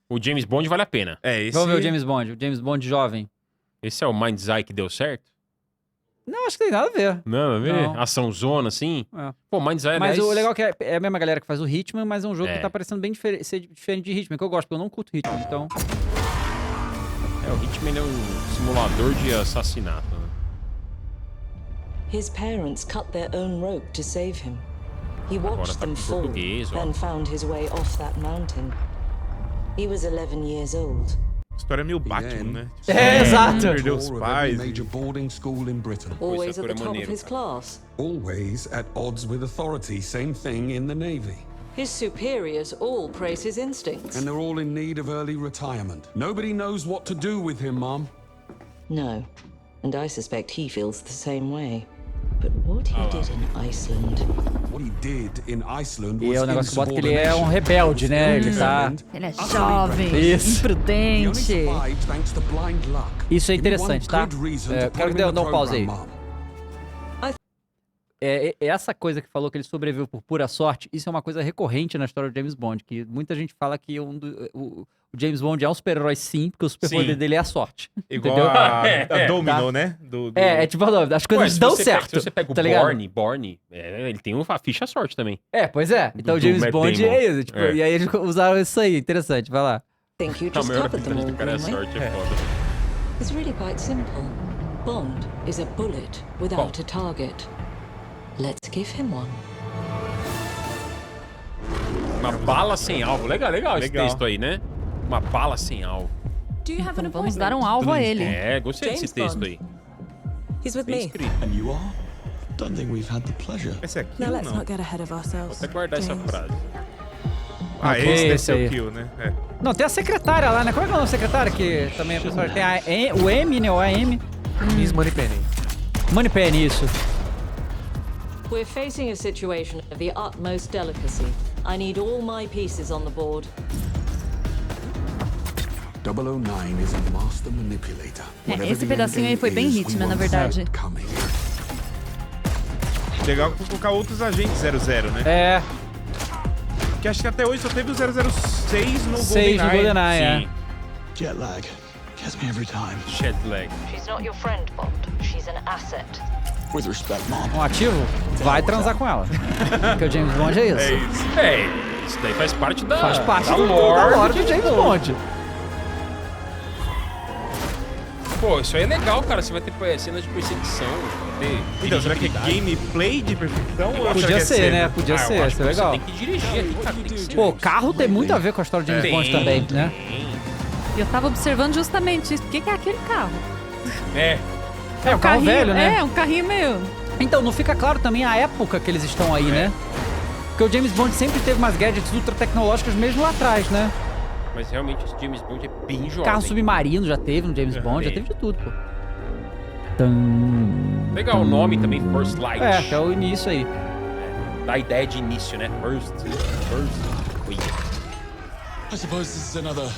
O James Bond vale a pena. Esse... Vamos ver o James Bond. O James Bond jovem. Esse é o Mind's Eye que deu certo? Não, acho que tem nada a ver. Não, a ver? Não. Ação zona, assim. É. Pô, Mind's Eye, Mas aliás... o legal é que é a mesma galera que faz o Hitman, mas é um jogo É. que tá parecendo bem ser diferente de Hitman, que eu gosto, porque eu não curto Hitman, então... o Hitman ele é um simulador de assassinato, né? His parents cut their own rope to save him. He watched tá them com fall, português, ó. then found his way off that mountain. He was 11 years old. História meio Batman, né? Exato. Perdeu os pais. Major boarding school in Britain. Always at ator the é top of maneiro, his cara. class. Always at odds with authority. Same thing in the Navy. His superiors all praise his instincts. And they're all in need of early retirement. Nobody knows what to do with him, Mom. No, and I suspect he feels the same way. But what he did in Iceland... What he did in Iceland E was é o negócio que bota que ele é um rebelde, né? Ele tá... Ele é jovem, Isso. imprudente. Isso é interessante, tá? Quero que dê um pause aí. Essa coisa que falou que ele sobreviveu por pura sorte, isso é uma coisa recorrente na história do James Bond, que muita gente fala que o James Bond é um super-herói sim, porque o superpoder Sim. dele é a sorte. Igual Entendeu? a Domino, Tá. né? Tipo, as coisas se dão você certo. se você pega o tá ligado? Borne, ele tem uma ficha sorte também. Pois é. Então o do James Matt Bond Damon. é isso. Tipo, É. E aí eles usaram isso aí. Interessante, vai lá. Think you A just maior covered them all, habilidade do cara é a Greenway? sorte, é foda. It's really quite simple. Bond is a bullet without a target. Let's give him one. Uma bala sem alvo. Legal esse Legal. texto aí, né? Uma bala sem alvo. Do you have an Então vamos appointment? dar um alvo a ele. Gostei desse James texto Bond. aí. He's with Bem me. escrito. And you are? Don't think we've had the pleasure. Esse aqui Now ou let's não? not get ahead of Vou ourselves. até guardar essa James. frase. Ah, esse deve esse ser aí. o kill, né? Não, tem a secretária lá, né? Como é que é o nome da secretária? Que também a pessoa tem o M, né? O AM. Miss Moneypenny. Moneypenny, isso. We're facing a situation of the utmost delicacy. I need all my pieces on the board. 009 is a master manipulator. Whatever Esse the pedacinho aí endgame foi bem is, we Hitman, na want verdade. that coming. Legal que colocar outros agentes 00, né? É, Porque acho que até hoje só teve o 006 no 6 no GoldenEye. GoldenEye, Sim. Jet lag. Gets me every time. Shed lag. She's not your friend, Bond. She's an asset. With respect, Mom. Um ativo, vai transar com ela. Porque o James Bond é isso. É isso. Isso daí faz parte da... Faz parte da da lore lore do James Bond. Pô, isso aí é legal, cara. Você vai ter cenas de perseguição. Vai ter Então, será que é dirigibilidade. gameplay de perfeição? ou será Podia que é ser, cena? né? Podia Eu ser, acho isso é que legal. Você tem que dirigir aqui, cara. Tem que ser. Pô, carro tem muito a ver com a história do James Bond também, né? E eu tava observando justamente isso. O que é aquele carro? É. É, um carro velho, né? É, um carrinho meio... Então, não fica claro também a época que eles estão aí, né? Porque o James Bond sempre teve umas gadgets ultra tecnológicas mesmo lá atrás, né? Mas realmente esse James Bond é bem jovem. Carro submarino já teve no James Bond, já teve de tudo, pô. Legal o nome também, First Light. Que é o início aí. Dá a ideia de início, né? First. Ui. I suppose this is another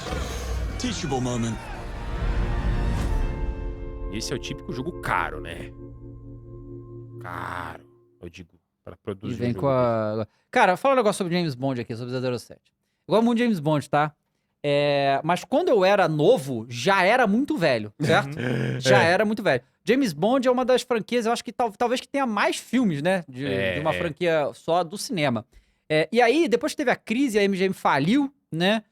teachable moment. Esse é o típico jogo caro, né? Caro. Eu digo, para E produzir vem um com jogo a... Cara, fala um negócio sobre James Bond aqui, sobre 007. Igual muito James Bond, tá? Mas quando eu era novo, já era muito velho, certo? Já era muito velho. James Bond é uma das franquias, eu acho que talvez que tenha mais filmes, né? De uma franquia só do cinema. E aí, depois que teve a crise, a MGM faliu, né?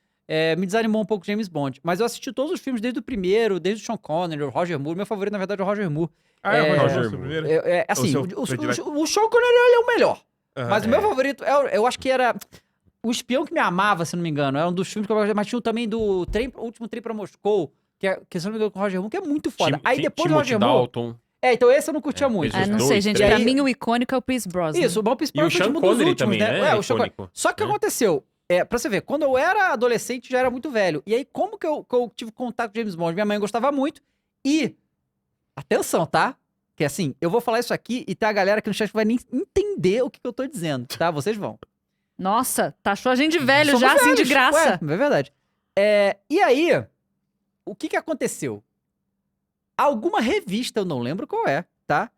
Me desanimou um pouco James Bond. Mas eu assisti todos os filmes desde o primeiro, desde o Sean Connery, o Roger Moore. Meu favorito, na verdade, é o Roger Moore. Ah, é o Roger Moore. Moore primeiro? Assim, O seu predileto? o Sean Connery ele é o melhor. Aham. Mas o meu favorito, eu acho que era... O Espião que Me Amava, se não me engano. É um dos filmes que eu gosto, mas tinha também do Último Trem pra Moscou, que se não me engano, com o Roger Moore, que é muito foda. Aí depois do Roger Moore... Dalton. Então esse eu não curtia muito. fez Ah, não dois, sei, gente. três. Pra mim, o icônico é o Pierce Brosnan. Isso, o Bom Pierce E o Brosnan Sean foi um dos Connery últimos, também, né? né? O Sean Connery. Icônico. Só que o que aconteceu? Pra você ver, quando eu era adolescente, já era muito velho. E aí, como que eu tive contato com James Bond? Minha mãe gostava muito. E, atenção, tá? Que assim, eu vou falar isso aqui e tem a galera aqui no chat que vai nem entender o que eu tô dizendo, tá? Vocês vão. Nossa, taxou a gente velho Somos já, assim, de velhos. graça. Ué, é verdade. E aí, o que aconteceu? Alguma revista, eu não lembro qual é, tá?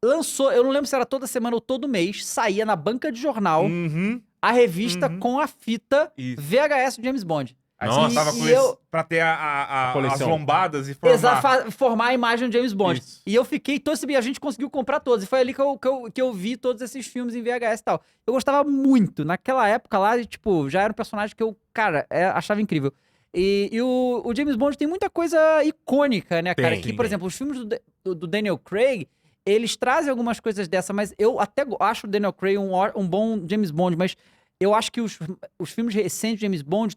Lançou, eu não lembro se era toda semana ou todo mês, saía na banca de jornal Uhum. a revista com a fita Isso. VHS do James Bond. Aí Nossa. você tava com E eu- esse, pra ter as coleção. lombadas e formar. Formar a imagem do James Bond. Isso. E eu fiquei, a gente conseguiu comprar todos. E foi ali que eu vi todos esses filmes em VHS e tal. Eu gostava muito. Naquela época lá, tipo, já era um personagem que eu, cara, achava incrível. E o James Bond tem muita coisa icônica, né, cara? Tem, Que, por tem. exemplo, os filmes do Daniel Craig, eles trazem algumas coisas dessa, mas eu até acho o Daniel Craig um bom James Bond, mas eu acho que os filmes recentes de James Bond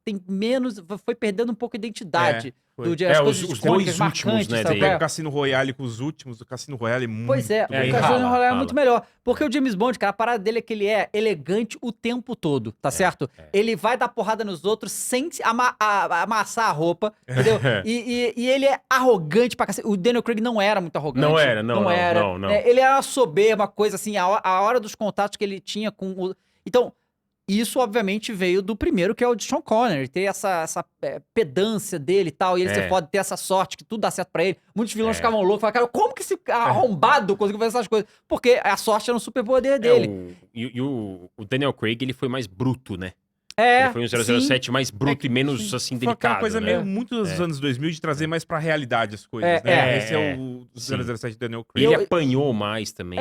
tem menos, foi perdendo um pouco a identidade. Foi. As É, coisas os icônicas, dois últimos, marcantes, né, sabe? daí. qual é? O Cassino Royale com os últimos, o Cassino Royale é muito Pois é, aí o rala, Casino Royale é rala. muito melhor. Porque o James Bond, cara, a parada dele é que ele é elegante o tempo todo, tá certo? Ele vai dar porrada nos outros sem amassar a roupa, entendeu? E ele é arrogante pra cacete. O Daniel Craig não era muito arrogante. Não era, não era. não. né? Ele era soberba, uma coisa assim, a hora dos contatos que ele tinha com o... Então, isso obviamente veio do primeiro, que é o de Sean Connery, ter essa pedância dele e tal, e ele ser foda, ter essa sorte, que tudo dá certo pra ele. Muitos vilões ficavam loucos, falavam, cara, como que esse arrombado conseguiu fazer essas coisas? Porque a sorte era um superpoder dele. O Daniel Craig, ele foi mais bruto, né? É, Ele foi um 007 mais bruto e menos, assim, Foi aquela delicado, coisa né? meio muito dos anos 2000 de trazer mais pra realidade as coisas, né? Esse é o Sim. 007 Daniel E Craig. ele apanhou mais também.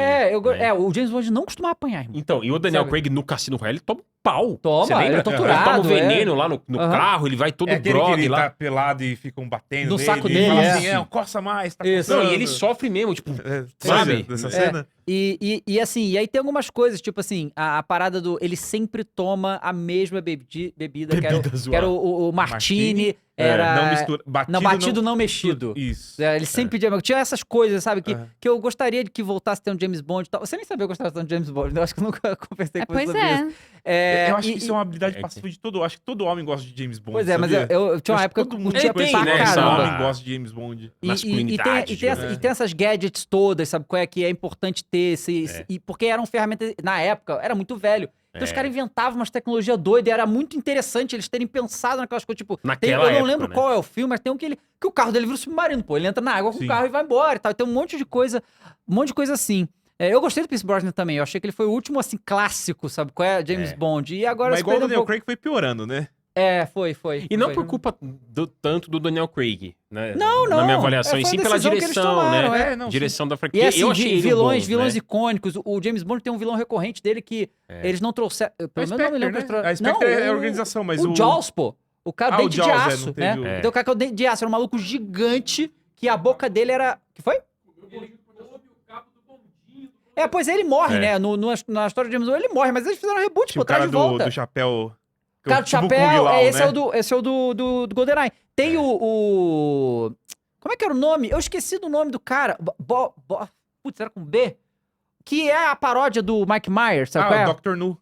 o James Bond não costumava apanhar, irmão. Então, e o Daniel Sabe? Craig no Cassino Royale, ele toma um pau. Toma, Você lembra? ele é torturado, Ele toma o veneno lá no Aham. carro, ele vai todo É aquele que grog ele lá. tá pelado e ficam batendo No nele, saco e dele, fala é. assim, coça mais, tá Isso. Não, coçando. e ele sofre mesmo, tipo, Sabe? sabe? Dessa cena? E assim, e aí tem algumas coisas, tipo assim, a parada do... Ele sempre toma a mesma bebida, que era, Bebida que era o Martini, É, era... não mistura, batido não mexido. Isso. Ele sempre pedia... Tinha essas coisas, sabe? Que, É. que eu gostaria de que voltasse a ter um James Bond e tal. Você nem sabia que eu gostava de ter um James Bond, né? Eu acho que eu nunca conversei com você Pois sobre é. isso. Eu acho que isso é uma habilidade é passiva de todo... Acho que todo homem gosta de James Bond, Pois é, mas sabia? eu tinha uma Acho época que que eu todo mundo curtia tem, pra né, Todo caramba. homem gosta de James Bond. Masculinidade, E tem essas gadgets todas, sabe qual é? Que é importante ter porque eram ferramentas, na época, era muito velho. Então os caras inventavam umas tecnologias doidas e era muito interessante eles terem pensado naquelas coisas, tipo... Naquela eu não época, lembro né? qual é o filme, mas tem um que o carro dele vira um submarino, pô. Ele entra na água com Sim. o carro e vai embora e tal. Tem um monte de coisa assim. Eu gostei do Pierce Brosnan também, eu achei que ele foi o último, assim, clássico, sabe qual é? James Bond. E agora Mas se igual o perdeu um Daniel pouco. Craig foi piorando, né? Foi. E não foi. por culpa tanto do Daniel Craig, né? Não. Na minha avaliação, Foi e uma sim pela decisão que eles direção, tomaram, né? não, Direção da franquia. E assim, eu achei ele vilões bons, né? icônicos. O James Bond tem um vilão recorrente dele que eles não trouxeram. Pelo menos não me lembro. Spectre, né? A Spectre é a organização, mas o Jaws, pô. O cara, Ah, o dente de Jaws, aço, não né? teve o- Então o cara que é o dente de aço, era um maluco gigante, que a boca dele era... Que foi? Pois ele morre, né? Na história do James Bond, ele morre, mas eles fizeram um reboot, Tinha pô, o cara traz de volta. do chapéu... O cara do tipo o chapéu, Kung Lao, esse, né? é o do GoldenEye. Tem o... Como é que era o nome? Eu esqueci do nome do cara. Putz, era com B? Que é a paródia do Mike Myers, sabe qual é? o Dr. Nu.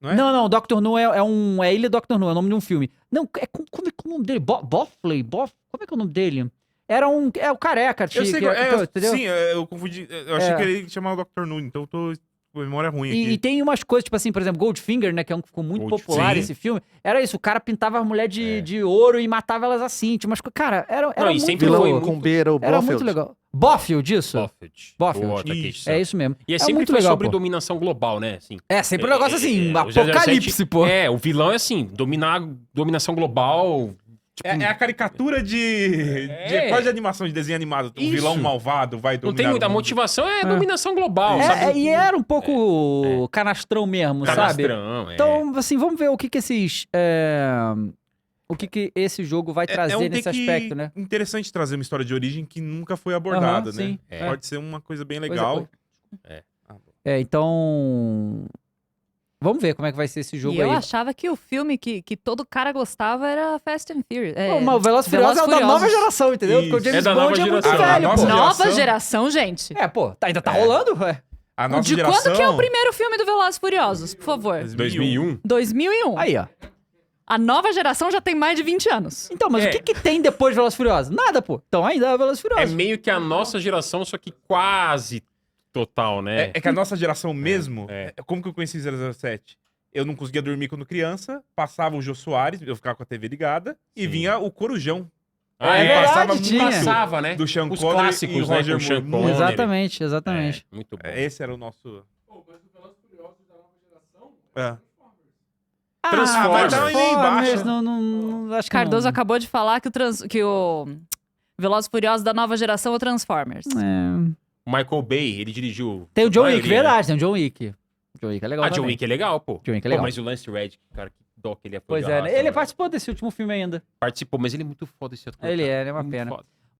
Não é? Não, Dr. No é Ilha Dr. No, é o nome de um filme. Não, como é que é o nome dele? Boffley? Como é que é o nome dele? É o careca, Eu sei entendeu? sim, eu confundi. Eu achei É. que ele chamava Dr. Nu, então eu tô com memória ruim E aqui. tem umas coisas, tipo assim, por exemplo, Goldfinger, né, que é um que ficou muito Goldfinger. popular, Sim. esse filme. Era isso, o cara pintava a mulher de ouro e matava elas assim. Tinha umas cara, era Não, e muito sempre louco. foi Vilão com beira, o Era Blofeld. muito legal. Bofield, isso? Boa, Boa, Takeshi-san. É isso mesmo. E sempre muito foi legal, sobre pô. dominação global, né? Assim, Sempre um negócio assim, o 007 apocalipse, pô. O vilão é assim, dominação global. Tipo, É a caricatura de quase de animação, de desenho animado. Um Isso. vilão malvado vai não dominar tem muita o mundo. motivação, é dominação global, sabe? E era um pouco canastrão mesmo, sabe? Canastrão, Então, assim, vamos ver o que esses... o que esse jogo vai trazer um nesse take aspecto, né? interessante trazer uma história de origem que nunca foi abordada, Aham, né? sim. Pode ser uma coisa bem Pois é, legal. então... Vamos ver como é que vai ser esse jogo E eu aí. achava que o filme que todo cara gostava era Fast and Furious. Mas o Velozes e Furiosos é o da nova geração, entendeu? Porque o Isso. James É da nova Bond é muito geração. A velho, nossa pô. Nova geração, gente. Ainda tá rolando, ué. A nossa De geração... quando que é o primeiro filme do Velozes e Furiosos, por favor? 2001. 2001. Aí, ó. A nova geração já tem mais de 20 anos. Então, mas o que tem depois de Velozes e Furiosos? Nada, pô. Então ainda é Velozes e É Furiosos. meio que a nossa geração, só que quase total, né? É que a nossa geração mesmo... é. Como que eu conheci 007? Eu não conseguia dormir quando criança, passava o Jô Soares, eu ficava com a TV ligada, e Sim. vinha o Corujão. Ah, Ele verdade, passava tinha. muito Passava, né? do Sean Os Connery clássicos, e né? Roger Com Sean Moore. Connery. Exatamente. Muito bom. Esse era o nosso... É. Transformers. vai dar uma embaixo. Acho que Cardoso não. acabou de falar que o Velozes e Furiosos da nova geração é o Transformers. Michael Bay, ele dirigiu. Tem o John Wick, maioria, né? verdade, tem o John Wick. John Wick é legal Ah, John também. Wick é legal, pô. John Wick é Pô, legal. mas o Lance Reddick, cara, que dó que ele é. Pois é, né? Ele participou desse último filme ainda. Participou, mas ele é muito foda esse ator. Ele cara. é uma Muito pena. foda.